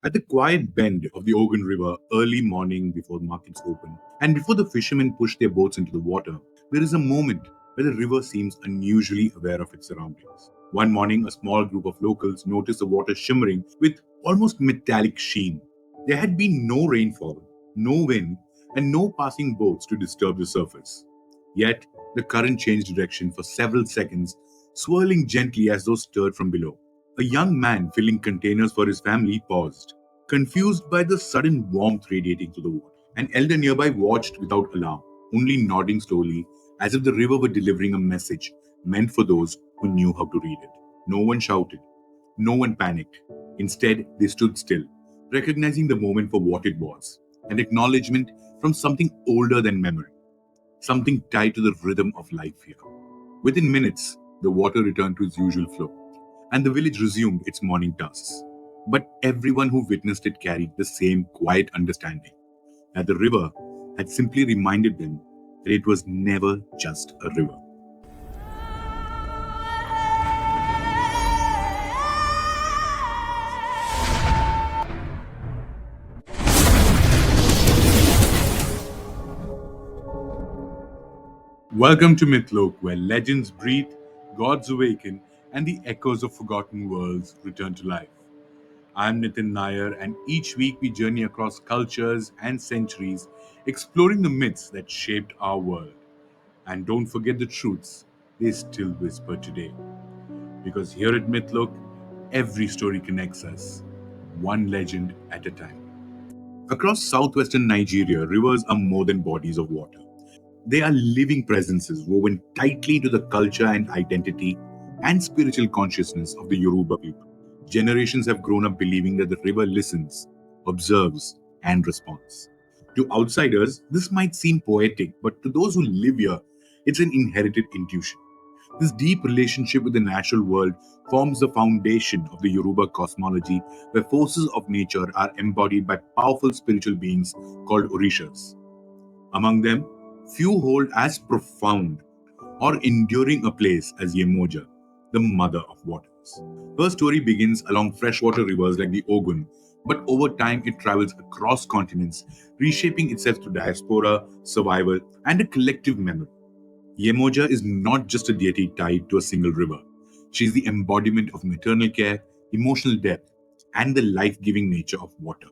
At the quiet bend of the Ogun River, early morning before the markets open, and before the fishermen push their boats into the water, there is a moment where the river seems unusually aware of its surroundings. One morning, a small group of locals noticed the water shimmering with almost metallic sheen. There had been no rainfall, no wind, and no passing boats to disturb the surface. Yet, the current changed direction for several seconds, swirling gently as though stirred from below. A young man filling containers for his family paused, confused by the sudden warmth radiating through the water. An elder nearby watched without alarm, only nodding slowly as if the river were delivering a message meant for those who knew how to read it. No one shouted, no one panicked. Instead, they stood still, recognizing the moment for what it was, an acknowledgement from something older than memory, something tied to the rhythm of life here. Within minutes, the water returned to its usual flow, and the village resumed its morning tasks. But everyone who witnessed it carried the same quiet understanding that the river had simply reminded them that it was never just a river. Welcome to Mythlok, where legends breathe, gods awaken, and the echoes of forgotten worlds return to life. I'm Nitin Nair, and each week we journey across cultures and centuries, exploring the myths that shaped our world. And don't forget the truths, they still whisper today. Because here at Mythlok, every story connects us, one legend at a time. Across southwestern Nigeria, rivers are more than bodies of water. They are living presences woven tightly to the culture and identity and spiritual consciousness of the Yoruba people. Generations have grown up believing that the river listens, observes, and responds. To outsiders, this might seem poetic, but to those who live here, it's an inherited intuition. This deep relationship with the natural world forms the foundation of the Yoruba cosmology, where forces of nature are embodied by powerful spiritual beings called Orishas. Among them, few hold as profound or enduring a place as Yemoja, the mother of waters. Her story begins along freshwater rivers like the Ogun, but over time it travels across continents, reshaping itself through diaspora, survival, and a collective memory. Yemoja is not just a deity tied to a single river. She is the embodiment of maternal care, emotional depth, and the life giving nature of water.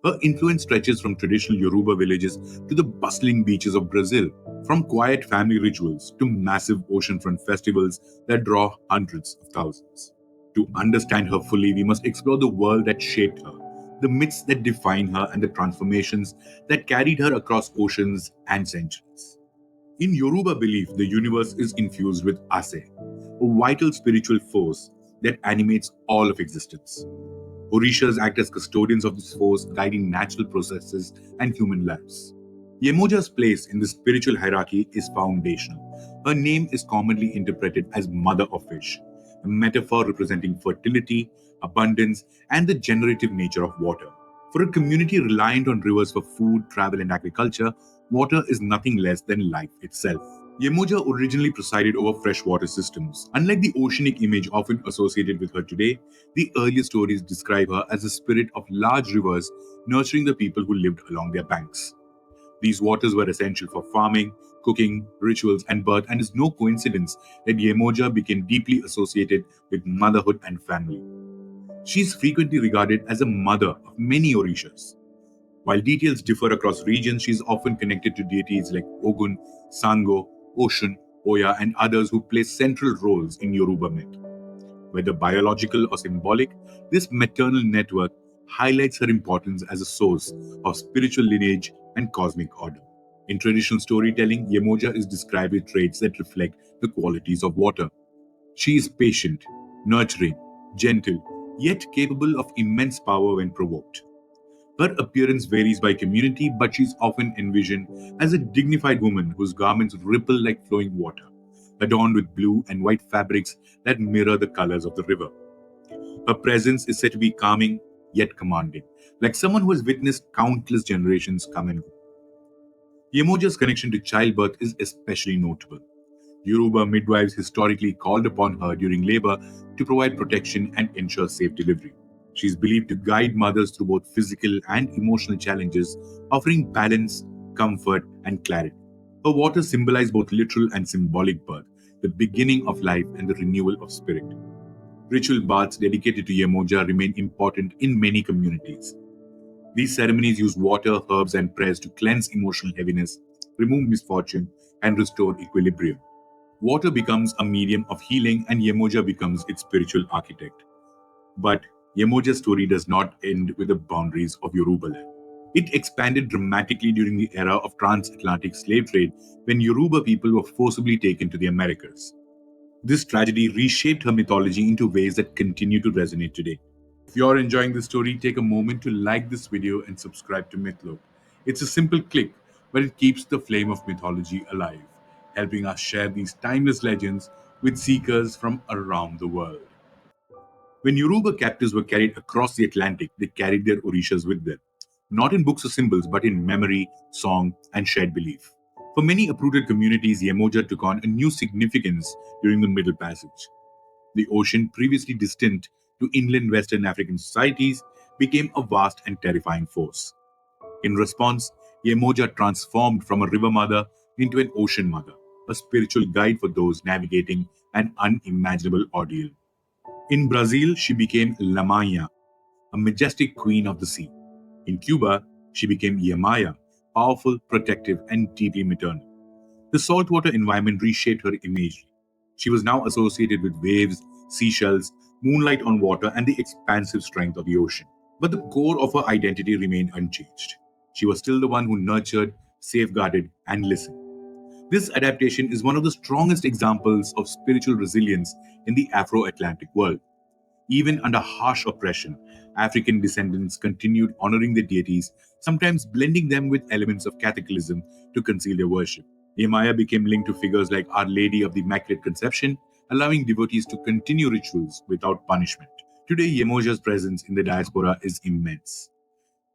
Her influence stretches from traditional Yoruba villages to the bustling beaches of Brazil, from quiet family rituals to massive oceanfront festivals that draw hundreds of thousands. To understand her fully, we must explore the world that shaped her, the myths that define her, and the transformations that carried her across oceans and centuries. In Yoruba belief, the universe is infused with Ase, a vital spiritual force that animates all of existence. Orishas act as custodians of this force, guiding natural processes and human lives. Yemoja's place in the spiritual hierarchy is foundational. Her name is commonly interpreted as Mother of Fish, a metaphor representing fertility, abundance, and the generative nature of water. For a community reliant on rivers for food, travel, and agriculture, water is nothing less than life itself. Yemoja originally presided over freshwater systems. Unlike the oceanic image often associated with her today, the earliest stories describe her as the spirit of large rivers nurturing the people who lived along their banks. These waters were essential for farming, cooking, rituals, and birth, and it's no coincidence that Yemoja became deeply associated with motherhood and family. She is frequently regarded as a mother of many Orishas. While details differ across regions, she is often connected to deities like Ogun, Sango, Oshun, Oya, and others who play central roles in Yoruba myth. Whether biological or symbolic, this maternal network highlights her importance as a source of spiritual lineage and cosmic order. In traditional storytelling, Yemoja is described with traits that reflect the qualities of water. She is patient, nurturing, gentle, yet capable of immense power when provoked. Her appearance varies by community, but she's often envisioned as a dignified woman whose garments ripple like flowing water, adorned with blue and white fabrics that mirror the colors of the river. Her presence is said to be calming yet commanding, like someone who has witnessed countless generations come and go. Yemoja's connection to childbirth is especially notable. Yoruba midwives historically called upon her during labor to provide protection and ensure safe delivery. She is believed to guide mothers through both physical and emotional challenges, offering balance, comfort, and clarity. Her waters symbolize both literal and symbolic birth, the beginning of life and the renewal of spirit. Ritual baths dedicated to Yemoja remain important in many communities. These ceremonies use water, herbs, and prayers to cleanse emotional heaviness, remove misfortune, and restore equilibrium. Water becomes a medium of healing, and Yemoja becomes its spiritual architect. But Yemoja's story does not end with the boundaries of Yoruba land. It expanded dramatically during the era of transatlantic slave trade when Yoruba people were forcibly taken to the Americas. This tragedy reshaped her mythology into ways that continue to resonate today. If you're enjoying this story, take a moment to like this video and subscribe to Mythlok. It's a simple click, but it keeps the flame of mythology alive, helping us share these timeless legends with seekers from around the world. When Yoruba captives were carried across the Atlantic, they carried their Orishas with them, not in books or symbols, but in memory, song, and shared belief. For many uprooted communities, Yemoja took on a new significance during the Middle Passage. The ocean, previously distant to inland Western African societies, became a vast and terrifying force. In response, Yemoja transformed from a river mother into an ocean mother, a spiritual guide for those navigating an unimaginable ordeal. In Brazil, she became La Maia, a majestic queen of the sea. In Cuba, she became Yemaya, powerful, protective, and deeply maternal. The saltwater environment reshaped her imagery. She was now associated with waves, seashells, moonlight on water, and the expansive strength of the ocean. But the core of her identity remained unchanged. She was still the one who nurtured, safeguarded, and listened. This adaptation is one of the strongest examples of spiritual resilience in the Afro Atlantic world. Even under harsh oppression, African descendants continued honoring their deities, sometimes blending them with elements of Catholicism to conceal their worship. Yemaya became linked to figures like Our Lady of the Immaculate Conception, allowing devotees to continue rituals without punishment. Today, Yemoja's presence in the diaspora is immense.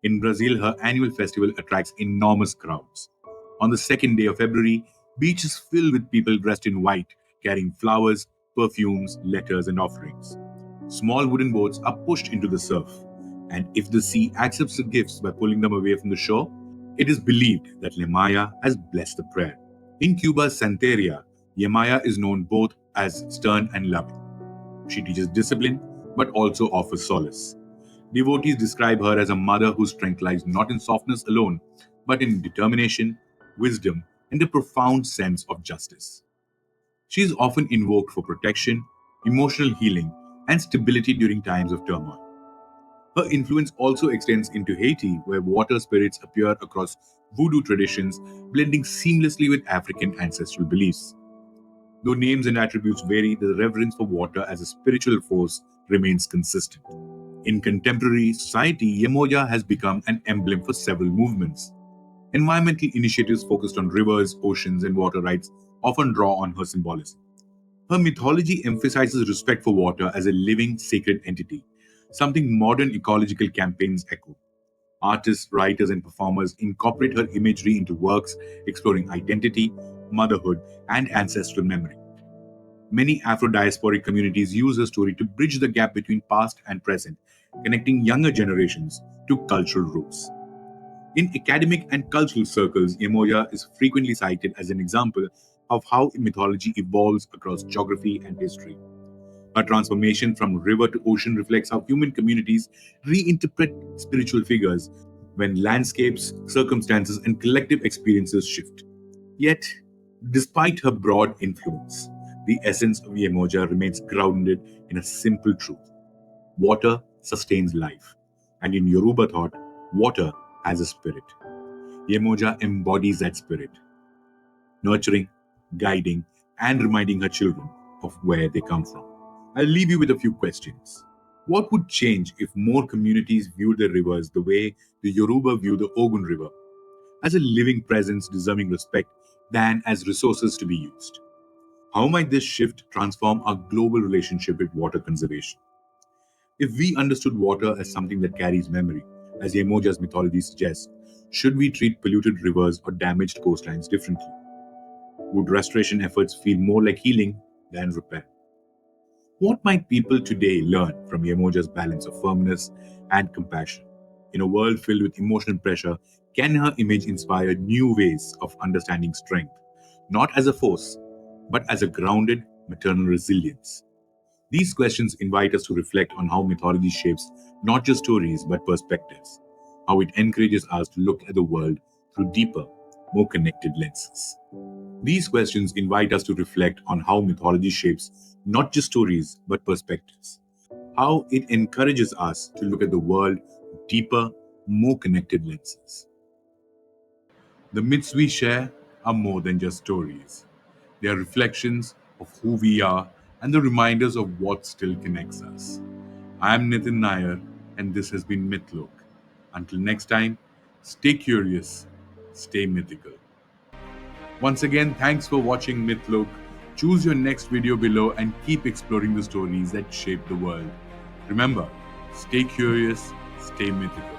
In Brazil, her annual festival attracts enormous crowds. On the second day of February, beaches fill with people dressed in white, carrying flowers, perfumes, letters, and offerings. Small wooden boats are pushed into the surf, and if the sea accepts the gifts by pulling them away from the shore, it is believed that Yemaya has blessed the prayer. In Cuba's Santería, Yemaya is known both as stern and loving. She teaches discipline, but also offers solace. Devotees describe her as a mother whose strength lies not in softness alone, but in determination, wisdom, and a profound sense of justice. She is often invoked for protection, emotional healing, and stability during times of turmoil. Her influence also extends into Haiti, where water spirits appear across Vodou traditions, blending seamlessly with African ancestral beliefs. Though names and attributes vary, the reverence for water as a spiritual force remains consistent. In contemporary society, Yemoja has become an emblem for several movements. Environmental initiatives focused on rivers, oceans, and water rights often draw on her symbolism. Her mythology emphasizes respect for water as a living, sacred entity, something modern ecological campaigns echo. Artists, writers, and performers incorporate her imagery into works exploring identity, motherhood, and ancestral memory. Many Afro diasporic communities use her story to bridge the gap between past and present, connecting younger generations to cultural roots. In academic and cultural circles, Yemoja is frequently cited as an example of how mythology evolves across geography and history. Her transformation from river to ocean reflects how human communities reinterpret spiritual figures when landscapes, circumstances, and collective experiences shift. Yet, despite her broad influence, the essence of Yemoja remains grounded in a simple truth: water sustains life. And in Yoruba thought, water has a spirit. Yemoja embodies that spirit, nurturing, guiding, and reminding her children of where they come from. I'll leave you with a few questions. What would change if more communities viewed the rivers the way the Yoruba view the Ogun River, as a living presence deserving respect than as resources to be used? How might this shift transform our global relationship with water conservation? If we understood water as something that carries memory, as Yemoja's mythology suggests, should we treat polluted rivers or damaged coastlines differently? Would restoration efforts feel more like healing than repair? What might people today learn from Yemoja's balance of firmness and compassion? In a world filled with emotional pressure, can her image inspire new ways of understanding strength, not as a force, but as a grounded maternal resilience? These questions invite us to reflect on how mythology shapes not just stories but perspectives, how it encourages us to look at the world through deeper, more connected lenses. These questions invite us to reflect on how mythology shapes not just stories but perspectives, how it encourages us to look at the world with deeper, more connected lenses. The myths we share are more than just stories. They are reflections of who we are and the reminders of what still connects us. I am Nitin Nair, and this has been Mythlok. Until next time, stay curious, stay mythical. Once again, thanks for watching Mythlok. Choose your next video below and keep exploring the stories that shape the world. Remember, stay curious, stay mythical.